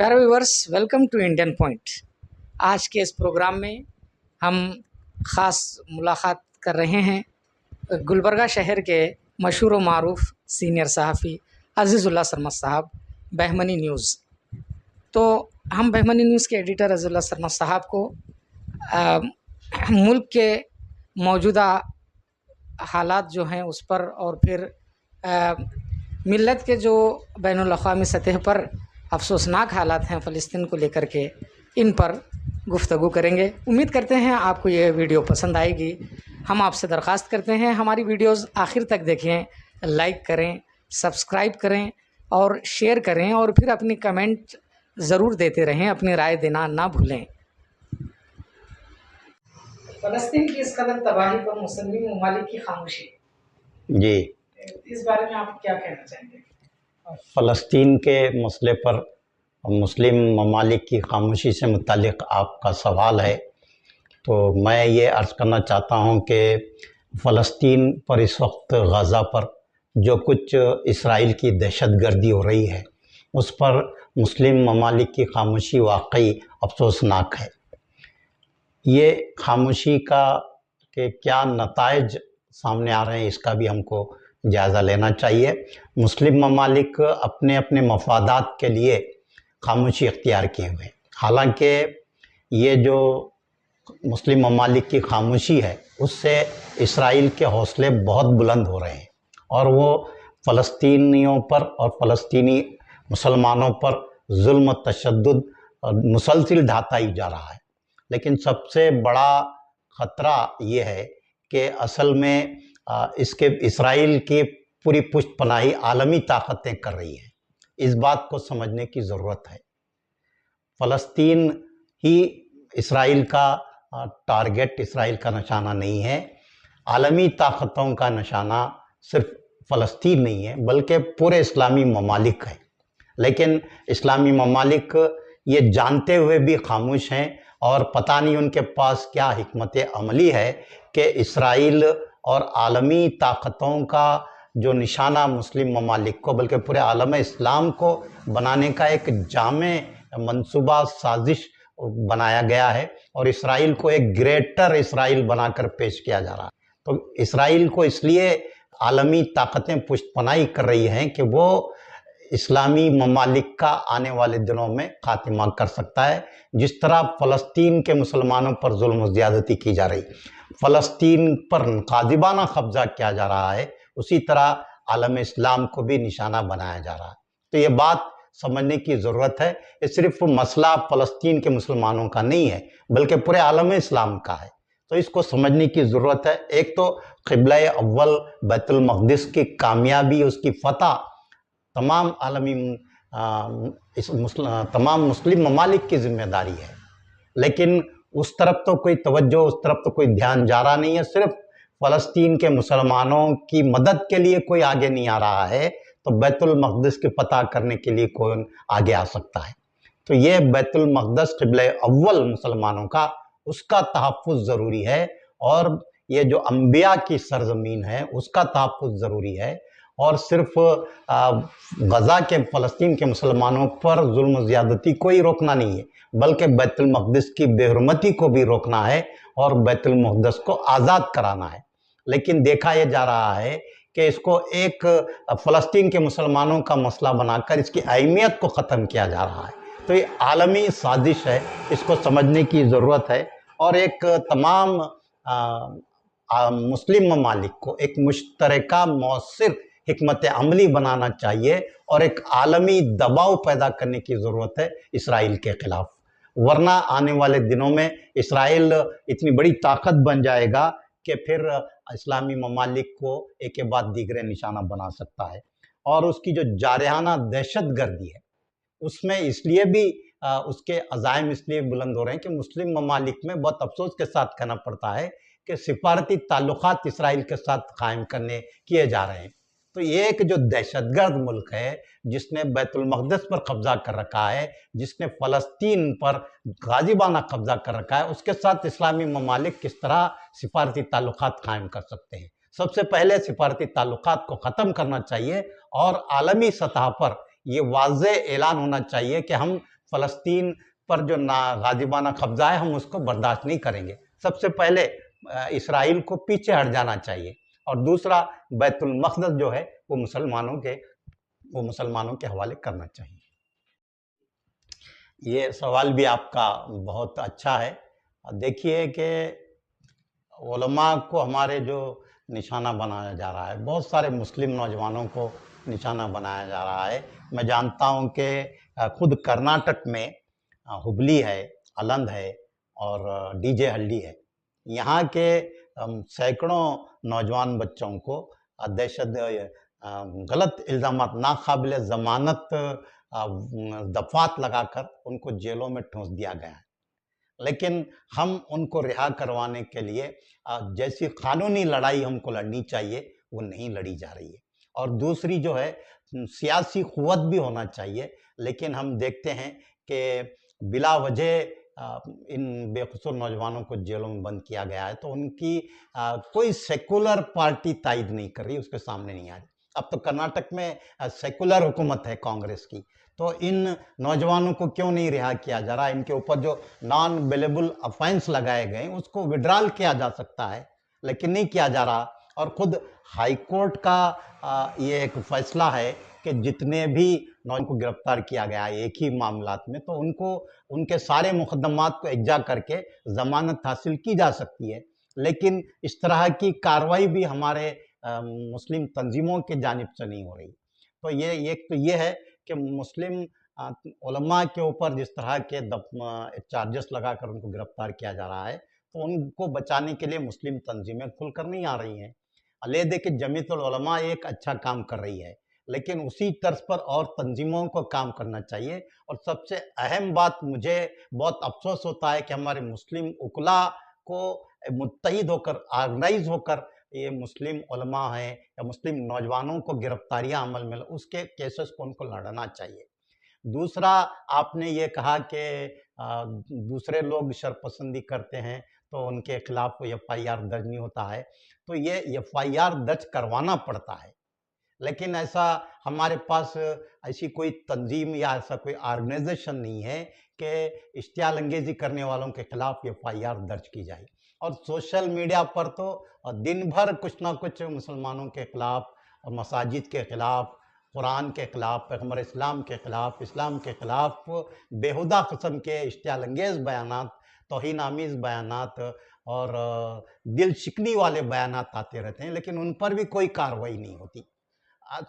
प्यारे viewers, welcome to Indian Point. आज के इस प्रोग्राम में हम ख़ास मुलाकात कर रहे हैं गुलबर्गा शहर के मशहूर व मारूफ सीनियर सहाफ़ी अज़ीज़ुल्लाह सरमद साहब, बहमनी न्यूज़। तो हम बहमनी न्यूज़ के एडिटर अज़ीज़ुल्लाह सरमद साहब को मुल्क के मौजूदा हालात जो हैं उस पर और फिर मिल्लत के जो बैनुल अक़वामी सतह पर अफसोसनाक हालात हैं फ़लस्तीन को लेकर के, इन पर गुफ्तगू करेंगे। उम्मीद करते हैं आपको ये वीडियो पसंद आएगी। हम आपसे दरख्वास्त करते हैं हमारी वीडियोस आखिर तक देखें, लाइक करें, सब्सक्राइब करें और शेयर करें और फिर अपनी कमेंट ज़रूर देते रहें, अपनी राय देना ना भूलें। फ़लस्तीन की इस कदर तबाही पर मुस्लिम ममालिक की खामोशी जी, इस बारे में आप क्या कहना चाहेंगे? फ़लस्तीन के मसले पर मुस्लिम ममालिक की खामोशी से मुतालिक आपका सवाल है, तो मैं ये अर्ज़ करना चाहता हूँ कि फ़लस्तीन पर इस वक्त गाज़ा पर जो कुछ इसराइल की दहशतगर्दी हो रही है, उस पर मुस्लिम ममालिक की खामोशी वाकई अफसोसनाक है। ये खामोशी के क्या नताइज सामने आ रहे हैं, इसका भी हमको जायज़ा लेना चाहिए। मुस्लिम ममालिक अपने अपने मफादात के लिए खामोशी इख्तियार किए हुए हैं। हालांकि ये जो मुस्लिम ममालिक की खामोशी है, उससे इसराइल के हौसले बहुत बुलंद हो रहे हैं और वो फ़लस्तीनियों पर और फ़लस्तीनी मुसलमानों पर जुल्म तशद्दुद मुसलसिल ढाता ही जा रहा है। लेकिन सबसे बड़ा ख़तरा ये है कि असल में इसके इसराइल की पूरी पुष्टपनाही आलमी ताकतें कर रही हैं। इस बात को समझने की ज़रूरत है। फ़लस्तीन ही इसराइल का टारगेट, इसराइल का निशाना नहीं है। आलमी ताकतों का निशाना सिर्फ फ़लस्तीन नहीं है, बल्कि पूरे इस्लामी ममालिक है। लेकिन इस्लामी ममालिक ये जानते हुए भी खामोश हैं और पता नहीं उनके पास क्या हिकमत अमली है कि इसराइल और आलमी ताकतों का जो निशाना मुस्लिम ममालिक को, बल्कि पूरे आलम इस्लाम को बनाने का एक जामे मंसूबा साजिश बनाया गया है और इसराइल को एक ग्रेटर इसराइल बनाकर पेश किया जा रहा है। तो इसराइल को इसलिए आलमी ताकतें पुष्टपनाही कर रही हैं कि वो इस्लामी ममालिक का आने वाले दिनों में खात्मा कर सकता है। जिस तरह फ़लस्तीन के मुसलमानों पर जुल्म ज़्यादती की जा रही, फ़लस्तीन पर कादिबाना कब्ज़ा किया जा रहा है, उसी तरह आलम इस्लाम को भी निशाना बनाया जा रहा है। तो ये बात समझने की ज़रूरत है। ये सिर्फ मसला फ़लस्तीन के मुसलमानों का नहीं है, बल्कि पूरे आलम इस्लाम का है। तो इसको समझने की ज़रूरत है। एक तो क़िबला अव्वल बैतुल मक़दिस की कामयाबी, उसकी फ़तह तमाम आलमी तमाम मुस्लिम ममालिक की ज़िम्मेदारी है, लेकिन उस तरफ तो कोई तवज्जो, उस तरफ तो कोई ध्यान जा रहा नहीं है। सिर्फ फ़लस्तीन के मुसलमानों की मदद के लिए कोई आगे नहीं आ रहा है, तो बैतुल मक़दिस की फ़तह करने के लिए कौन आगे आ सकता है? तो ये बैतुल मक़दस क़िबला अव्वल मुसलमानों का, उसका तहफ़्फ़ुज़ ज़रूरी है और ये जो अंबिया की सरज़मीन है उसका तहफ़्फ़ुज़ ज़रूरी है। और सिर्फ गज़ा के फ़लस्तीन के मुसलमानों पर जुल्म ज़्यादती को ही रोकना नहीं है, बल्कि बैतुल मक़दिस की बेहुरमती को भी रोकना है और बैतुल मक़दिस को आज़ाद कराना है। लेकिन देखा यह जा रहा है कि इसको एक फ़लस्तीन के मुसलमानों का मसला बनाकर इसकी अहमियत को ख़त्म किया जा रहा है। तो ये आलमी साजिश है, इसको समझने की ज़रूरत है और एक तमाम मुस्लिम ममालिक को एक मुश्तरका मौसर हिकमत अमली बनाना चाहिए और एक आलमी दबाव पैदा करने की ज़रूरत है इसराइल के ख़िलाफ़। वरना आने वाले दिनों में इसराइल इतनी बड़ी ताकत बन जाएगा कि फिर इस्लामी ममालिक को एक के बाद दीगरे निशाना बना सकता है। और उसकी जो जारहाना दहशतगर्दी है, उसमें इसलिए भी उसके अज़ाइम इसलिए बुलंद हो रहे हैं कि मुस्लिम ममालिक में बहुत अफसोस के साथ कहना पड़ता है कि सिफारती ताल्लुकात इसराइल के साथ कायम करने किए जा रहे हैं। तो ये एक जो दहशतगर्द मुल्क है, जिसने बैतुल मक़दिस पर कब्ज़ा कर रखा है, जिसने फ़लस्तीन पर गाज़िबाना कब्ज़ा कर रखा है, उसके साथ इस्लामी ममालिक किस तरह सिफारती ताल्लुकात कायम कर सकते हैं? सबसे पहले सिफारती ताल्लुकात को ख़त्म करना चाहिए और आलमी सतह पर ये वाज़े ऐलान होना चाहिए कि हम फ़लस्तीन पर जो ना गाजिबाना कब्जा है हम उसको बर्दाश्त नहीं करेंगे। सबसे पहले इसराइल को पीछे हट जाना चाहिए और दूसरा बैतुल मक़दस जो है वो मुसलमानों के हवाले करना चाहिए। ये सवाल भी आपका बहुत अच्छा है। देखिए कि उलमा को हमारे जो निशाना बनाया जा रहा है, बहुत सारे मुस्लिम नौजवानों को निशाना बनाया जा रहा है। मैं जानता हूँ कि खुद कर्नाटक में हुबली है, अलंद है और डीजे हल्दी है। यहाँ के सैकड़ों नौजवान बच्चों को दहशत गलत इल्ज़ामात, नाकाबिल ज़मानत दफ़ात लगाकर उनको जेलों में ठूंस दिया गया है। लेकिन हम उनको रिहा करवाने के लिए जैसी कानूनी लड़ाई हमको लड़नी चाहिए वो नहीं लड़ी जा रही है। और दूसरी जो है सियासी क़ुव्वत भी होना चाहिए, लेकिन हम देखते हैं कि बिला वजह इन बेकसूर नौजवानों को जेलों में बंद किया गया है, तो उनकी कोई सेकुलर पार्टी तायद नहीं कर रही, उसके सामने नहीं आ रही। अब तो कर्नाटक में सेकुलर हुकूमत है कांग्रेस की, तो इन नौजवानों को क्यों नहीं रिहा किया जा रहा? इनके ऊपर जो नॉन बेलेबल ऑफेंस लगाए गए उसको विड्रॉल किया जा सकता है, लेकिन नहीं किया जा रहा। और खुद हाई कोर्ट का ये एक फैसला है कि जितने भी नौजवान को गिरफ्तार किया गया है एक ही मामलात में, तो उनको उनके सारे मुकदमात को इज्जा करके ज़मानत हासिल की जा सकती है। लेकिन इस तरह की कार्रवाई भी हमारे मुस्लिम तंजीमों की जानिब से नहीं हो रही। तो ये है कि मुस्लिम उलमा के ऊपर जिस तरह के चार्जेस लगाकर उनको गिरफ्तार किया जा रहा है, तो उनको बचाने के लिए मुस्लिम तंजीमें खुलकर नहीं आ रही हैं। अलहदे कि जमीयतुल उलमा एक अच्छा काम कर रही है, लेकिन उसी तर्ज पर और तंजीमों को काम करना चाहिए। और सबसे अहम बात, मुझे बहुत अफसोस होता है कि हमारे मुस्लिम उकला को मुत्तहिद होकर, ऑर्गेनाइज होकर ये मुस्लिम उलमा हैं या मुस्लिम नौजवानों को गिरफ्तारियां अमल में उसके केसेस को उनको लड़ना चाहिए। दूसरा, आपने ये कहा कि दूसरे लोग शरपसंदी करते हैं तो उनके खिलाफ कोई एफआईआर दर्ज नहीं होता है, तो ये एफआईआर दर्ज करवाना पड़ता है। लेकिन ऐसा हमारे पास ऐसी कोई तंजीम या ऐसा कोई ऑर्गेनाइजेशन नहीं है कि इश्तियाल अंगेज़ी करने वालों के खिलाफ एफआईआर दर्ज की जाए। और सोशल मीडिया पर तो दिन भर कुछ ना कुछ मुसलमानों के खिलाफ और मसाजिद के खिलाफ, कुरान के खिलाफ, पैगम्बर इस्लाम के खिलाफ, इस्लाम के खिलाफ बेहुदा किस्म के इश्तियाल अंगेज़ बयानात, तौहीन आमीज़ बयानात और दिल शिकनी वाले बयानात आते रहते हैं, लेकिन उन पर भी कोई कार्रवाई नहीं होती।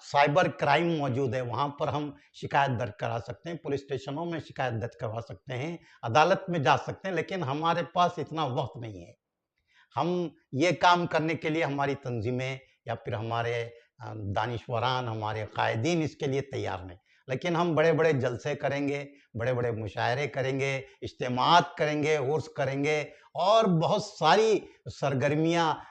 साइबर क्राइम मौजूद है, वहाँ पर हम शिकायत दर्ज करा सकते हैं, पुलिस स्टेशनों में शिकायत दर्ज करवा सकते हैं, अदालत में जा सकते हैं, लेकिन हमारे पास इतना वक्त नहीं है। हम ये काम करने के लिए हमारी तंजीमें या फिर हमारे दानिशवरान, हमारे कायदीन इसके लिए तैयार नहीं। लेकिन हम बड़े बड़े जलसे करेंगे, बड़े बड़े मुशायरे करेंगे, इज्तिमात करेंगे, उर्स करेंगे और बहुत सारी सरगर्मियाँ,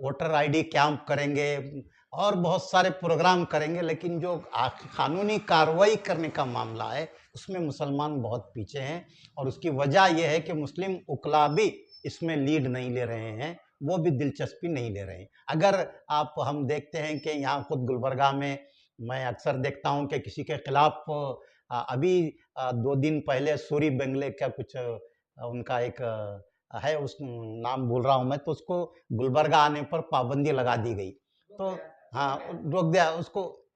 वोटर आईडी कैंप करेंगे और बहुत सारे प्रोग्राम करेंगे, लेकिन जो कानूनी कार्रवाई करने का मामला है उसमें मुसलमान बहुत पीछे हैं। और उसकी वजह यह है कि मुस्लिम उकला भी इसमें लीड नहीं ले रहे हैं, वो भी दिलचस्पी नहीं ले रहे हैं। अगर हम देखते हैं कि यहाँ खुद गुलबर्गा में मैं अक्सर देखता हूँ कि किसी के खिलाफ अभी 2 दिन पहले सूरी बंगले का कुछ उनका एक है, उस नाम भूल रहा हूँ मैं, तो उसको गुलबर्गा आने पर पाबंदी लगा दी गई। तो हाँ, रोक दिया उसको।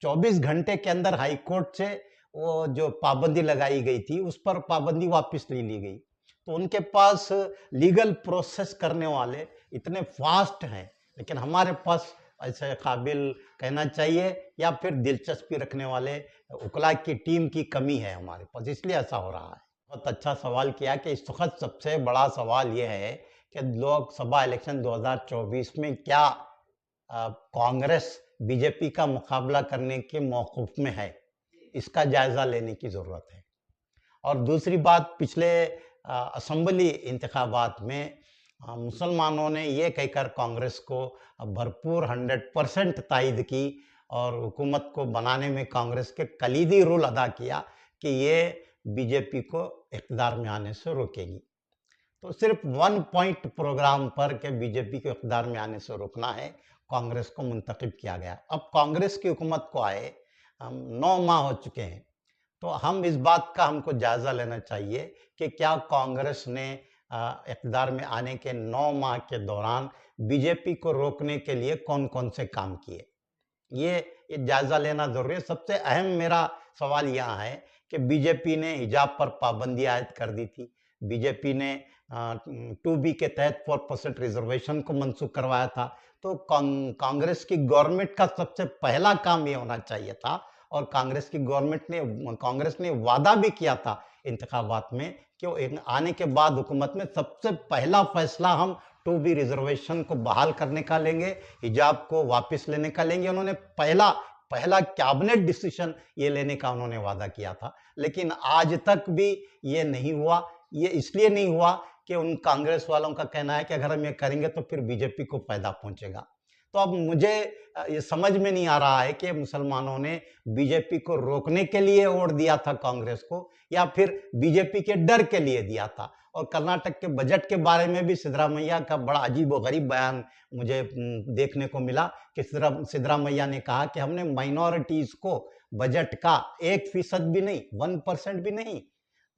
24 घंटे के अंदर हाई कोर्ट से वो जो पाबंदी लगाई गई थी उस पर पाबंदी वापस ले ली गई। तो उनके पास लीगल प्रोसेस करने वाले इतने फास्ट हैं, लेकिन हमारे पास ऐसे काबिल कहना चाहिए या फिर दिलचस्पी रखने वाले उकला की टीम की कमी है हमारे पास, इसलिए ऐसा हो रहा है। बहुत अच्छा सवाल किया कि इस वक्त सबसे बड़ा सवाल ये है कि लोकसभा इलेक्शन 2024 में क्या कांग्रेस बीजेपी का मुकाबला करने के मौक़िफ़ में है, इसका जायज़ा लेने की ज़रूरत है। और दूसरी बात, पिछले असम्बली इंतखाबात में मुसलमानों ने ये कहकर कांग्रेस को भरपूर 100% तायद की और हुकूमत को बनाने में कांग्रेस के कलीदी रोल अदा किया कि ये बीजेपी को इक़्तिदार में आने से रोकेगी। तो सिर्फ 1 पॉइंट प्रोग्राम पर के बीजेपी को इक़्तिदार में आने से रोकना है, कांग्रेस को मुंतखब किया गया। अब कांग्रेस की हुकूमत को आए 9 माह हो चुके हैं, तो हम इस बात का हमको जायजा लेना चाहिए कि क्या कांग्रेस ने इक़्तिदार में आने के 9 माह के दौरान बीजेपी को रोकने के लिए कौन-कौन से काम किए। ये जायजा लेना जरूरी है। सबसे अहम मेरा सवाल यहाँ है कि बीजेपी ने हिजाब पर पाबंदी आयद कर दी थी, बीजेपी ने 2B के तहत 4% रिजर्वेशन को मनसूख करवाया था। तो कांग्रेस की गवर्नमेंट का सबसे पहला काम ये होना चाहिए था, और कांग्रेस ने वादा भी किया था इंतखाबात में कि आने के बाद हुकूमत में सबसे पहला फैसला हम 2B रिजर्वेशन को बहाल करने का लेंगे, हिजाब को वापस लेने का लेंगे। उन्होंने पहला कैबिनेट डिसीजन ये लेने का उन्होंने वादा किया था, लेकिन आज तक भी ये नहीं हुआ। ये इसलिए नहीं हुआ कि उन कांग्रेस वालों का कहना है कि अगर हम ये करेंगे तो फिर बीजेपी को फायदा पहुंचेगा। तो अब मुझे ये समझ में नहीं आ रहा है कि मुसलमानों ने बीजेपी को रोकने के लिए वोट दिया था कांग्रेस को, या फिर बीजेपी के डर के लिए दिया था। और कर्नाटक के बजट के बारे में भी सिद्धरामैया का बड़ा अजीब व गरीब बयान मुझे देखने को मिला कि सिद्धरामैया ने कहा कि हमने माइनॉरिटीज को बजट का 1% भी नहीं, 1% भी नहीं,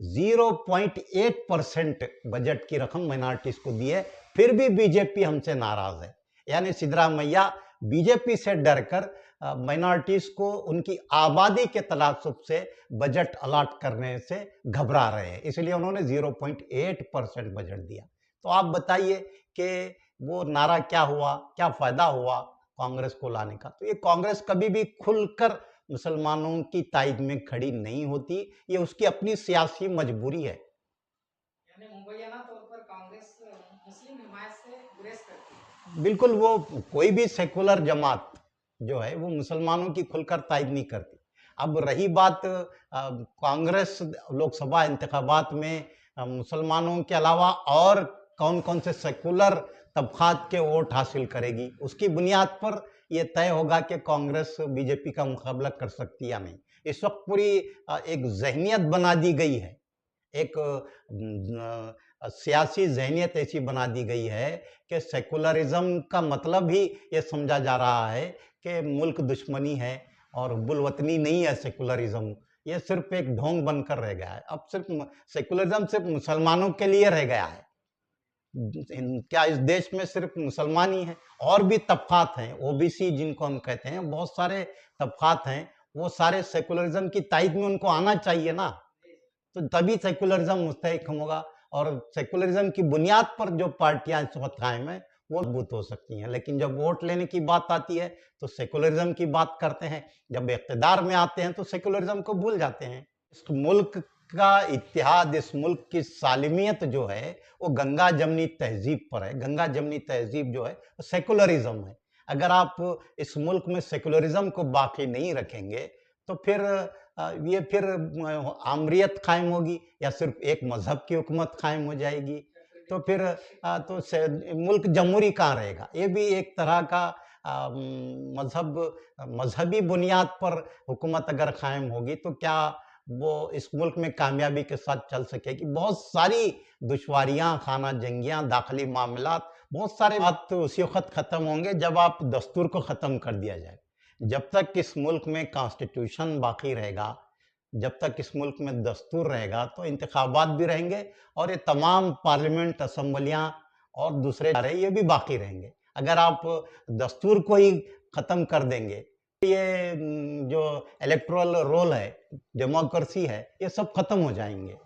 0.8% बजट की रकम माइनॉरिटीज को दी है, फिर भी बीजेपी हमसे नाराज है। यानी सिद्धरामैया बीजेपी से डरकर माइनॉरिटीज को उनकी आबादी के तनासुब से बजट अलॉट करने से घबरा रहे हैं, इसलिए उन्होंने 0.8% बजट दिया। तो आप बताइए कि वो नारा क्या हुआ, क्या फायदा हुआ कांग्रेस को लाने का। तो ये कांग्रेस कभी भी खुलकर मुसलमानों की तायद में खड़ी नहीं होती, ये उसकी अपनी सियासी मजबूरी है। यानी मुबैना तौर पर कांग्रेस मुस्लिम हिमायत से गुरेज करती है। बिल्कुल, वो कोई भी सेकुलर जमात जो है वो मुसलमानों की खुलकर तायद नहीं करती। अब रही बात कांग्रेस लोकसभा इंतखाबात में मुसलमानों के अलावा और कौन कौन से सेकुलर तबकात के वोट हासिल करेगी, उसकी बुनियाद पर यह तय होगा कि कांग्रेस बीजेपी का मुकाबला कर सकती है या नहीं। इस वक्त पूरी एक जहनियत बना दी गई है, एक सियासी जहनियत ऐसी बना दी गई है कि सेकुलरिज्म का मतलब ही ये समझा जा रहा है कि मुल्क दुश्मनी है और बुलवतनी नहीं है सेकुलरिज्म। ये सिर्फ एक ढोंग बनकर रह गया है। अब सिर्फ सेकुलरिज्म सिर्फ मुसलमानों के लिए रह गया है। क्या इस देश में सिर्फ मुसलमान ही हैं? और भी तबकात हैं, ओबीसी जिनको हम कहते हैं, बहुत सारे तबकात हैं, वो सारे सेकुलरिज्म की तायद में उनको आना चाहिए ना, तो तभी सेकुलरिज्म मुस्तहकम होगा। और सेकुलरिज्म की बुनियाद पर जो पार्टियां इस वक्त कायम है वो मजबूत हो सकती हैं। लेकिन जब वोट लेने की बात आती है तो सेकुलरिज्म की बात करते हैं, जब इक़्तिदार में आते हैं तो सेकुलरिज्म को भूल जाते हैं। इस मुल्क का इत्तेहाद, इस मुल्क की सालिमियत जो है वो गंगा जमनी तहजीब पर है। गंगा जमनी तहजीब जो है वो सेकुलरिज्म है। अगर आप इस मुल्क में सेकुलरिज्म को बाकी नहीं रखेंगे तो फिर ये फिर आमरीत कायम होगी या सिर्फ एक मजहब की हुकूमत कायम हो जाएगी, तो फिर मुल्क जमहूरी कहाँ रहेगा। ये भी एक तरह का मजहबी बुनियाद पर हुकूमत अगर कायम होगी तो क्या वो इस मुल्क में कामयाबी के साथ चल सकेगी। बहुत सारी दुश्वारियां, खाना जंगियां, दाखिली मामलात, बहुत सारे बात तो उसी वक्त ख़त्म होंगे जब आप दस्तूर को ख़त्म कर दिया जाए। जब तक इस मुल्क में कॉन्स्टिट्यूशन बाकी रहेगा, जब तक इस मुल्क में दस्तूर रहेगा, तो इंतखाबात भी रहेंगे और ये तमाम पार्लियामेंट, असम्बलियाँ और दूसरे इदारे ये भी बाकी रहेंगे। अगर आप दस्तूर को ही ख़त्म कर देंगे, ये जो इलेक्टोरल रोल है, डेमोक्रेसी है, ये सब ख़त्म हो जाएंगे।